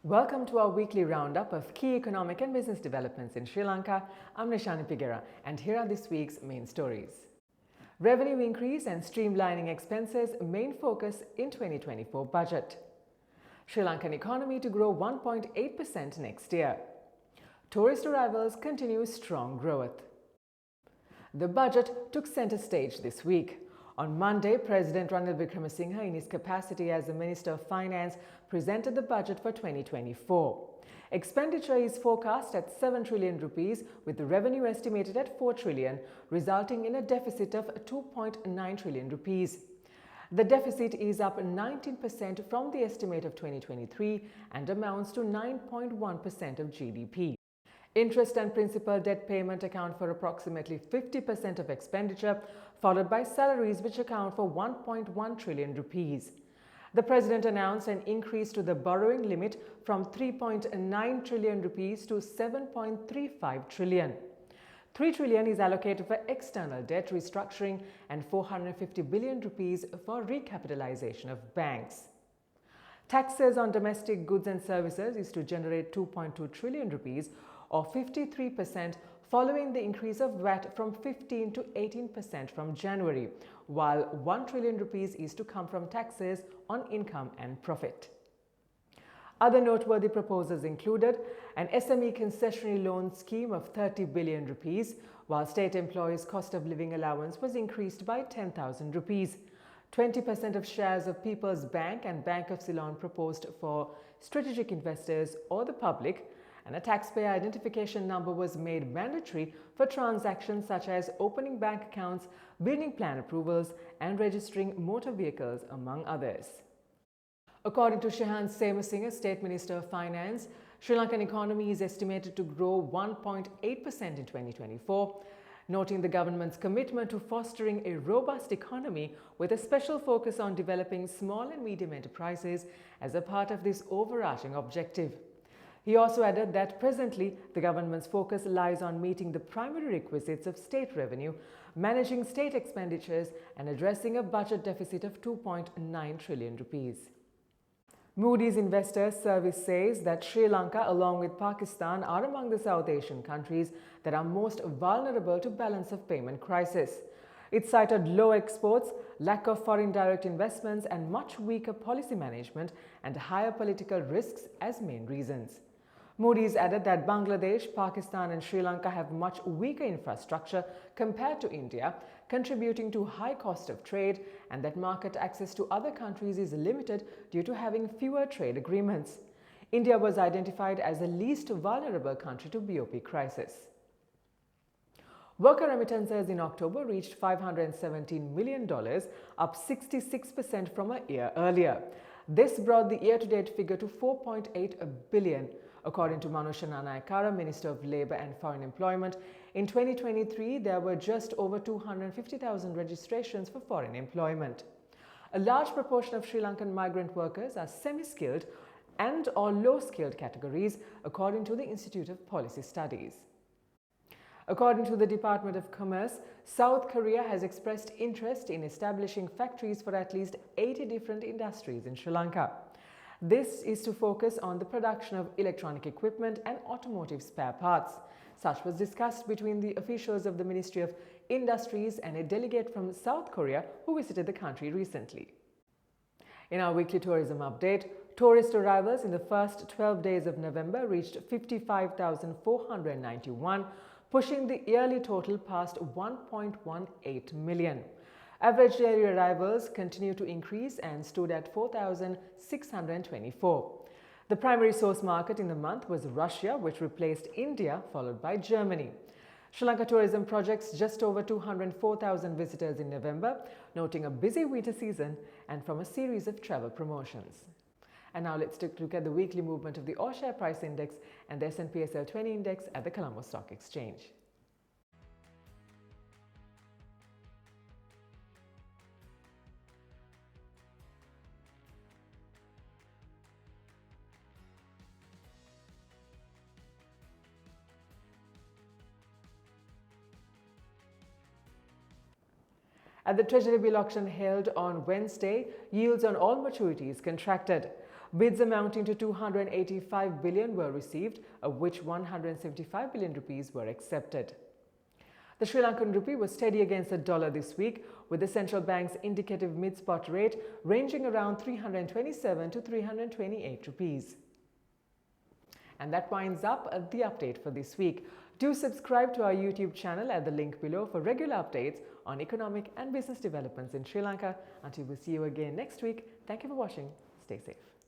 Welcome to our weekly roundup of key economic and business developments in Sri Lanka. I'm Nishani Pigera, and here are this week's main stories. Revenue increase and streamlining expenses main focus in 2024 budget. Sri Lankan economy to grow 1.8% next year. Tourist arrivals continue strong growth. The budget took center stage this week. On Monday, President Ranil in his capacity as the Minister of Finance, presented the budget for 2024. Expenditure is forecast at 7 trillion rupees, with the revenue estimated at 4 trillion, resulting in a deficit of 2.9 trillion rupees. The deficit is up 19% from the estimate of 2023 and amounts to 9.1% of GDP. Interest and principal debt payment account for approximately 50% of expenditure, followed by salaries, which account for 1.1 trillion rupees. The President announced an increase to the borrowing limit from 3.9 trillion rupees to 7.35 trillion. 3 trillion is allocated for external debt restructuring and 450 billion rupees for recapitalization of banks. Taxes on domestic goods and services is to generate 2.2 trillion rupees, or 53%, following the increase of VAT from 15 to 18% from January, while 1 trillion rupees is to come from taxes on income and profit. Other noteworthy proposals included an SME concessionary loan scheme of 30 billion rupees, while state employees' cost of living allowance was increased by 10,000 rupees. 20% of shares of People's Bank and Bank of Ceylon proposed for strategic investors or the public, and a taxpayer identification number was made mandatory for transactions such as opening bank accounts, building plan approvals, and registering motor vehicles, among others. According to Shehan Semasinga, State Minister of Finance, Sri Lankan economy is estimated to grow 1.8% in 2024, noting the government's commitment to fostering a robust economy with a special focus on developing small and medium enterprises as a part of this overarching objective. He also added that presently the government's focus lies on meeting the primary requisites of state revenue, managing state expenditures, and addressing a budget deficit of 2.9 trillion rupees. Moody's Investors Service says that Sri Lanka, along with Pakistan, are among the South Asian countries that are most vulnerable to balance of payment crisis. It cited low exports, lack of foreign direct investments, and much weaker policy management and higher political risks as main reasons. Moody's added that Bangladesh, Pakistan, and Sri Lanka have much weaker infrastructure compared to India, contributing to high cost of trade, and that market access to other countries is limited due to having fewer trade agreements. India was identified as the least vulnerable country to BOP crisis. Worker remittances in October reached $517 million, up 66% from a year earlier. This brought the year-to-date figure to $4.8 billion. According to Manusha Nanayakkara, Minister of Labour and Foreign Employment, in 2023 there were just over 250,000 registrations for foreign employment. A large proportion of Sri Lankan migrant workers are semi-skilled and or low-skilled categories, according to the Institute of Policy Studies. According to the Department of Commerce, South Korea has expressed interest in establishing factories for at least 80 different industries in Sri Lanka. This is to focus on the production of electronic equipment and automotive spare parts. Such was discussed between the officials of the Ministry of Industries and a delegate from South Korea who visited the country recently. In our weekly tourism update, tourist arrivals in the first 12 days of November reached 55,491, pushing the yearly total past 1.18 million. Average daily arrivals continue to increase and stood at 4,624. The primary source market in the month was Russia, which replaced India, followed by Germany. Sri Lanka tourism projects just over 204,000 visitors in November, noting a busy winter season and from a series of travel promotions. And now let's take a look at the weekly movement of the All Share Price Index and the S&P SL 20 Index at the Colombo Stock Exchange. At the Treasury bill auction held on Wednesday, yields on all maturities contracted. Bids amounting to 285 billion were received, of which 175 billion rupees were accepted. The Sri Lankan rupee was steady against the dollar this week, with the central bank's indicative mid-spot rate ranging around 327 to 328 rupees. And that winds up the update for this week. Do subscribe to our YouTube channel at the link below for regular updates on economic and business developments in Sri Lanka. Until we see you again next week, thank you for watching. Stay safe.